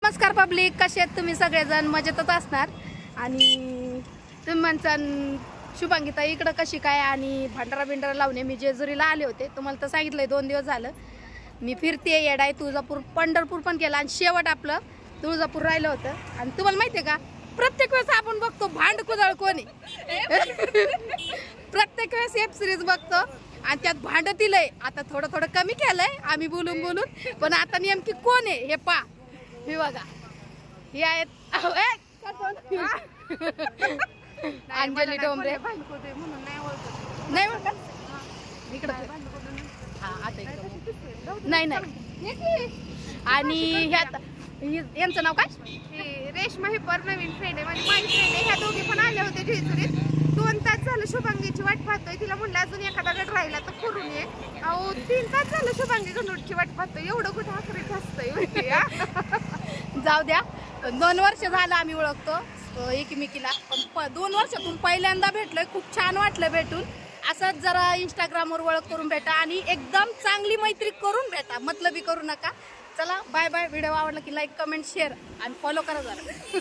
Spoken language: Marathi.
नमस्कार पब्लिक, कसे आहेत तुम्ही सगळेजण? मजेतच असणार. आणि तुम्ही म्हणसान शुभांगीताई इकडं कशी काय आणि भांडारा बिंडारा लावणे. मी जेजुरीला आले होते, तुम्हाला तर सांगितलंय 2 दिवस झालं मी फिरते. येडाई तुळजापूर पंढरपूर पण केला आणि शेवट आपलं तुळजापूर राहिलं होतं. आणि तुम्हाला माहितीये का, प्रत्येक वेळेस आपण बघतो भांड कुदळ कोणी प्रत्येक वेळेस वेब सिरीज बघतो आणि त्यात भांडतील आहे. आता थोडं थोडं कमी केलंय आम्ही बोलून बोलून, पण आता नेमकी कोण आहे हे पा. हे बघा, हे आहेत अंजली डोंबरे. नाही इकडं नाही नाही. आणि ह्यात यांचं नाव काय? रेश्मा हे पर नवीन फ्रेंड आहे, माझी फ्रेंड आहे. ह्या दोघी पण आल्या होत्या जेजुरीत. 2 तास झालं शुभांगीची वाट पाहतोय. तिला म्हणलं अजून एखादा गट राहिला तर करून ये. अहो 3 तास झालं शुभांगी गणूरची वाट पाहतोय. एवढं कुठं आखरीत असतंय. जाऊ द्या, 2 वर्ष झालं आम्ही ओळखतो एकमेकीला, पण 2 वर्षातून पहिल्यांदा भेटलोय. खूप छान वाटलं भेटून. असंच जरा इंस्टाग्रामवर ओळख करून भेटा आणि एकदम चांगली मैत्री करून भेटा, मतलबी करू नका. चला बाय बाय. व्हिडिओ आवडला की लाईक कमेंट शेअर आणि फॉलो करा जरा.